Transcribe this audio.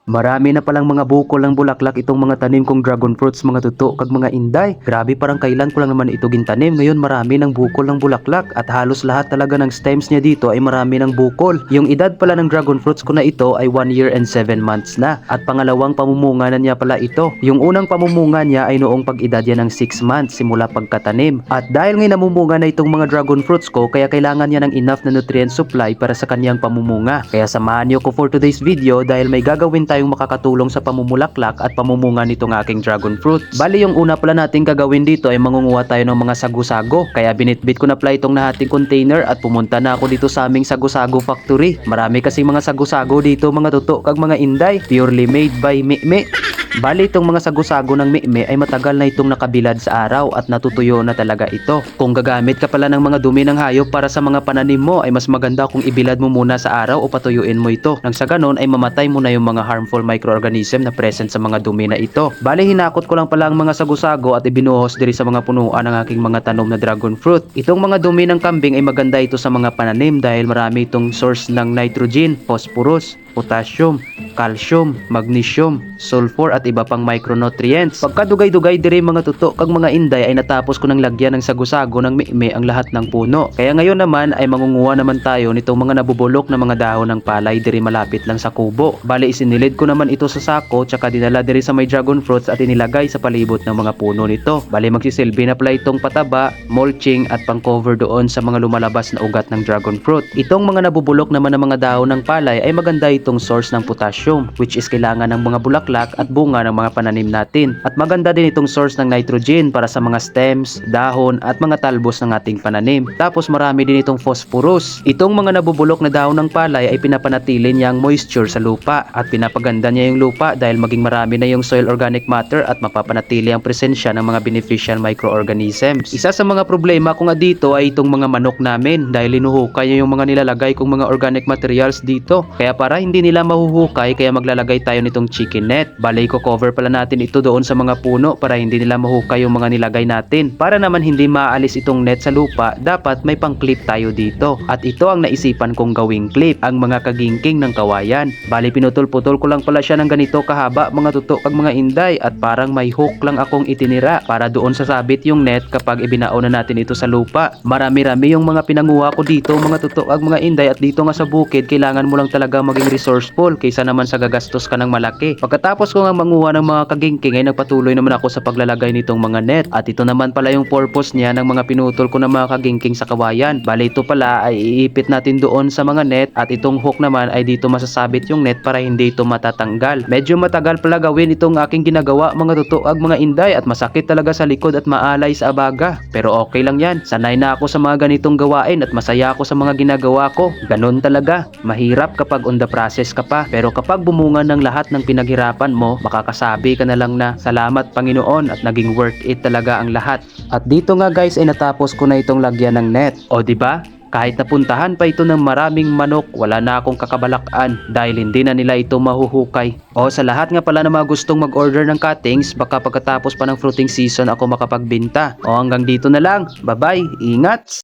Marami na palang mga bukol ng bulaklak itong mga tanim kong dragon fruits mga tuto kag mga inday. Grabe, parang kailan ko lang naman ito gintanim. Ngayon marami ng bukol ng bulaklak at halos lahat talaga ng stems niya dito ay marami ng bukol. Yung edad pala ng dragon fruits ko na ito ay 1 year and 7 months na. At pangalawang pamumunga na niya pala ito. Yung unang pamumunga niya ay noong pag-edad niya ng 6 months simula pagkatanim. At dahil ngayon namumunga na itong mga dragon fruits ko, kaya kailangan niya ng enough na nutrient supply para sa kanyang pamumunga. Kaya samahan niyo ko for today's video dahil may gagawin tayong makakatulong sa pamumulaklak at pamumunga nitong aking dragon fruit. Bali, yung una pala natin gagawin dito ay mangunguha tayo ng mga sagu-sago. Kaya binitbit ko na pala itong nahating container at pumunta na ako dito sa aming sagu-sago factory. Marami kasi mga sagu-sago dito mga tuto kag mga inday, purely made by Mimi. Bali, itong mga sagu-sago ng Mimi ay matagal na itong nakabilad sa araw at natutuyo na talaga ito. Kung gagamit ka pala ng mga dumi ng hayop para sa mga pananim mo, ay mas maganda kung ibilad mo muna sa araw o patuyuin mo ito. Nang sa ganon ay mamatay mo na yung mga harmful microorganism na present sa mga dumi na ito. Bali, hinakot ko lang pala ang mga sagu-sago at ibinuhos diri sa mga punuan ng aking mga tanom na dragon fruit. Itong mga dumi ng kambing ay maganda ito sa mga pananim dahil marami itong source ng nitrogen, phosphorus, potassium, calcium, magnesium, sulfur at iba pang micronutrients. Pagkadugay-dugay diri mga tuto kag mga inday ay natapos ko nang lagyan ng sagu-sago ng Mimi ang lahat ng puno. Kaya ngayon naman ay mangunguha naman tayo nitong mga nabubulok na mga dahon ng palay diri malapit lang sa kubo. Bali, isinilid ko naman ito sa sako tsaka dinala diri sa may dragon fruits at inilagay sa palibot ng mga puno nito. Bali, magsisilbi na pala itong pataba, mulching at pang-cover doon sa mga lumalabas na ugat ng dragon fruit. Itong mga nabubulok naman ng mga dahon ng palay ay maganda itong source ng potassium, which is kailangan ng mga bulaklak at bunga ng mga pananim natin. At maganda din itong source ng nitrogen para sa mga stems, dahon at mga talbos ng ating pananim. Tapos marami din itong phosphorus. Itong mga nabubulok na dahon ng palay ay pinapanatili niya ang moisture sa lupa at pinapaganda niya yung lupa dahil maging marami na yung soil organic matter at mapapanatili ang presensya ng mga beneficial microorganisms. Isa sa mga problema ko nga dito ay itong mga manok namin dahil hinuhukay niya yung mga nilalagay kong mga organic materials dito. Kaya para hindi nila mahuhukay, kaya maglalagay tayo nitong chicken net. Bali, ko cover pala natin ito doon sa mga puno para hindi nila mahukay yung mga nilagay natin. Para naman hindi maalis itong net sa lupa, dapat may pang-clip tayo dito. At ito ang naisipan kong gawing clip, ang mga kagingking ng kawayan. Bali, pinutol-putol ko lang pala siya ng ganito kahaba mga tuto kag mga inday at parang may hook lang akong itinira para doon sasabit yung net kapag ibinao na natin ito sa lupa. Marami-rami yung mga pinanguha ko dito mga tuto kag mga inday at dito nga sa bukid kailangan mo lang talaga maging resourceful kaysa naman sa gagastos ka ng malaki. Pagkatapos ko nga manguha ng mga kagingking ay nagpatuloy naman ako sa paglalagay nitong mga net at ito naman pala yung purpose niya ng mga pinutol ko ng mga kagingking sa kawayan. Bali, ito pala ay iipit natin doon sa mga net at itong hook naman ay dito masasabit yung net para hindi ito matatanggal. Medyo matagal pala gawin itong aking ginagawa mga tuto ag mga inday at masakit talaga sa likod at maalay sa abaga. Pero okay lang yan. Sanay na ako sa mga ganitong gawain at masaya ako sa mga ginagawa ko. Ganon talaga. Mahirap kapag on the process ka pa. Pero kapag bumunga ng lahat ng pinaghirapan mo, makakasabi ka na lang na salamat Panginoon at naging worth it talaga ang lahat. At dito nga guys ay natapos ko na itong lagyan ng net. O diba? Kahit napuntahan pa ito ng maraming manok, wala na akong kakabalakan dahil hindi na nila ito mahuhukay. O sa lahat nga pala na mga gustong mag-order ng cuttings, baka pagkatapos pa ng fruiting season ako makapagbenta. O hanggang dito na lang. Bye-bye. Ingat!